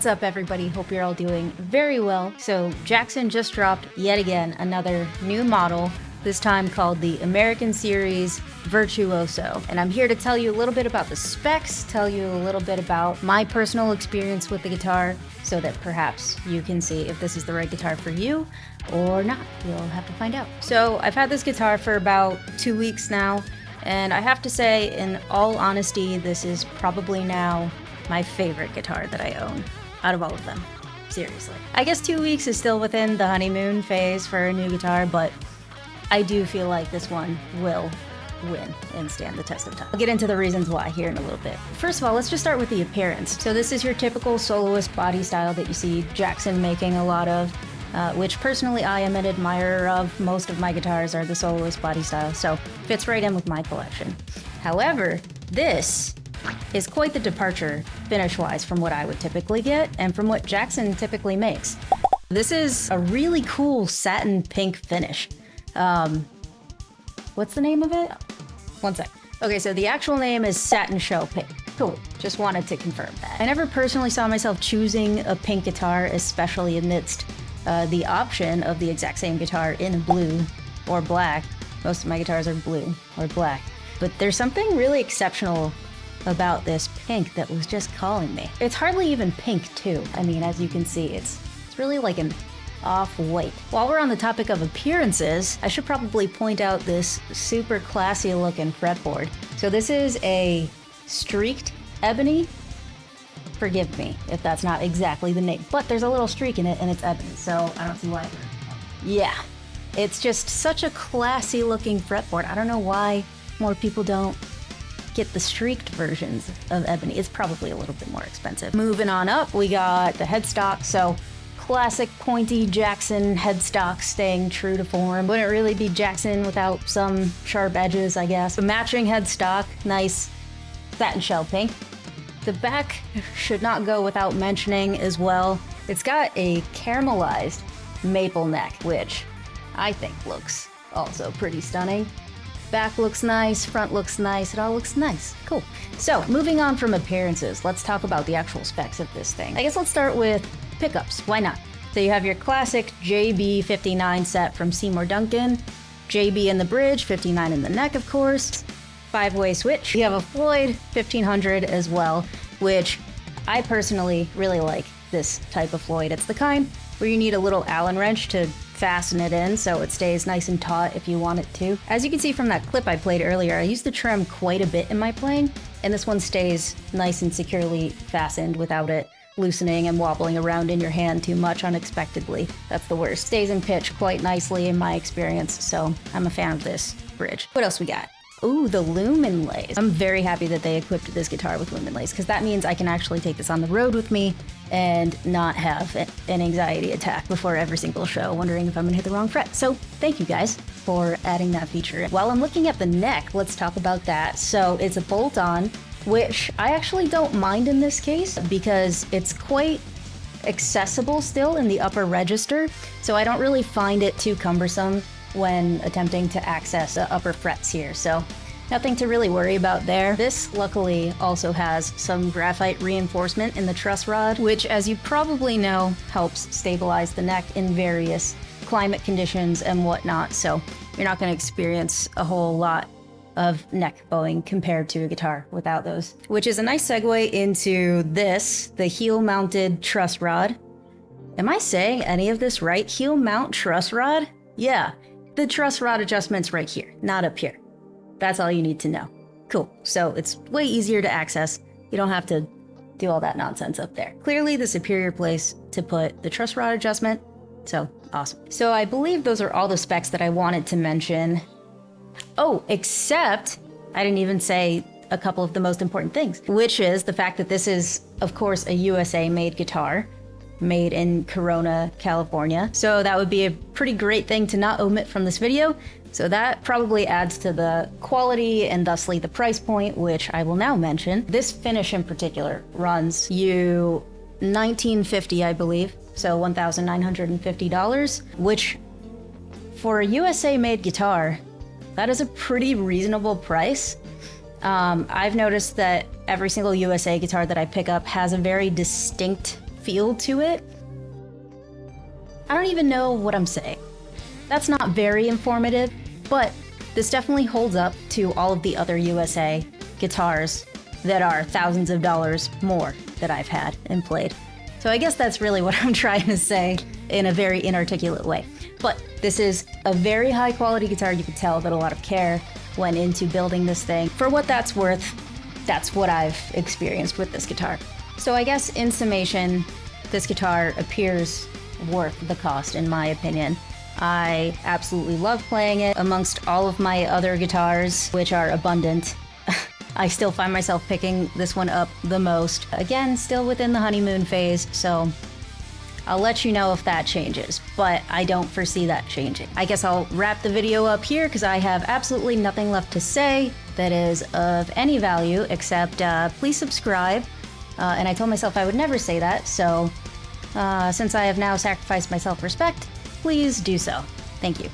What's up, everybody? Hope you're all doing very well. So Jackson just dropped yet again another new model, this time called the American Series Virtuoso. And I'm here to tell you a little bit about the specs, tell you a little bit about my personal experience with the guitar, so that perhaps you can see if this is the right guitar for you or not. You'll have to find out. So I've had this guitar for about 2 weeks now, and I have to say, in all honesty, this is probably now my favorite guitar that I own out of all of them. Seriously. I guess 2 weeks is still within the honeymoon phase for a new guitar, but I do feel like this one will win and stand the test of time. I'll get into the reasons why here in a little bit. First of all, let's just start with the appearance. So this is your typical soloist body style that you see Jackson making a lot of, which personally I am an admirer of. Most of my guitars are the soloist body style, so fits right in with my collection. However, this is quite the departure finish-wise from what I would typically get and from what Jackson typically makes. This is a really cool satin pink finish. What's the name of it? One sec. Okay, so the actual name is Satin Shell Pink. Cool, just wanted to confirm that. I never personally saw myself choosing a pink guitar, especially amidst the option of the exact same guitar in blue or black. Most of my guitars are blue or black. But there's something really exceptional about this pink that was just calling me. It's hardly even pink too. I mean, as you can see, it's really like an off-white. While we're on the topic of appearances, I should probably point out this super classy looking fretboard. So this is a streaked ebony. Forgive me if that's not exactly the name, but there's a little streak in it and it's ebony, so I don't see why. Yeah, it's just such a classy looking fretboard. I don't know why more people don't get the streaked versions of ebony. It's probably a little bit more expensive. Moving on up, we got the headstock. So classic pointy Jackson headstock, staying true to form. Wouldn't really be Jackson without some sharp edges, I guess. A matching headstock, nice satin shell pink. The back should not go without mentioning as well. It's got a caramelized maple neck, which I think looks also pretty stunning. Back looks nice, front looks nice, it all looks nice. Cool. So, moving on from appearances, let's talk about the actual specs of this thing. I guess let's start with pickups, why not? So you have your classic JB59 set from Seymour Duncan, JB in the bridge, 59 in the neck, of course, 5-way switch. You have a Floyd 1500 as well, which I personally really like this type of Floyd. It's the kind where you need a little Allen wrench to fasten it in so it stays nice and taut if you want it to. As you can see from that clip I played earlier, I used the trim quite a bit in my playing, and this one stays nice and securely fastened without it loosening and wobbling around in your hand too much unexpectedly. That's the worst. Stays in pitch quite nicely in my experience, so I'm a fan of this bridge. What else we got? Ooh, the lumen lace. I'm very happy that they equipped this guitar with lumen lace, because that means I can actually take this on the road with me and not have an anxiety attack before every single show, wondering if I'm gonna hit the wrong fret. So thank you guys for adding that feature. While I'm looking at the neck, let's talk about that. So it's a bolt-on, which I actually don't mind in this case because it's quite accessible still in the upper register, so I don't really find it too cumbersome when attempting to access the upper frets here, so nothing to really worry about there. This luckily also has some graphite reinforcement in the truss rod, which, as you probably know, helps stabilize the neck in various climate conditions and whatnot, so you're not going to experience a whole lot of neck bowing compared to a guitar without those. Which is a nice segue into this, the heel-mounted truss rod. Am I saying any of this right? Heel mount truss rod? Yeah. The truss rod adjustment's right here, not up here. That's all you need to know. Cool, so it's way easier to access. You don't have to do all that nonsense up there. Clearly the superior place to put the truss rod adjustment, so awesome. So I believe those are all the specs that I wanted to mention. Oh, except I didn't even say a couple of the most important things, which is the fact that this is, of course, a USA-made guitar, made in Corona, California. So that would be a pretty great thing to not omit from this video. So that probably adds to the quality and thusly the price point, which I will now mention. This finish in particular runs you $1,950, I believe. So $1,950, which for a USA-made guitar, that is a pretty reasonable price. I've noticed that every single USA guitar that I pick up has a very distinct feel to it. I don't even know what I'm saying. That's not very informative, but this definitely holds up to all of the other USA guitars that are thousands of dollars more that I've had and played. So I guess that's really what I'm trying to say in a very inarticulate way. But this is a very high quality guitar. You can tell that a lot of care went into building this thing. For what that's worth, that's what I've experienced with this guitar. So I guess in summation, this guitar appears worth the cost in my opinion. I absolutely love playing it. Amongst all of my other guitars, which are abundant, I still find myself picking this one up the most. Again, still within the honeymoon phase, so I'll let you know if that changes, but I don't foresee that changing. I guess I'll wrap the video up here because I have absolutely nothing left to say that is of any value except please subscribe. And I told myself I would never say that, so since I have now sacrificed my self-respect, please do so. Thank you.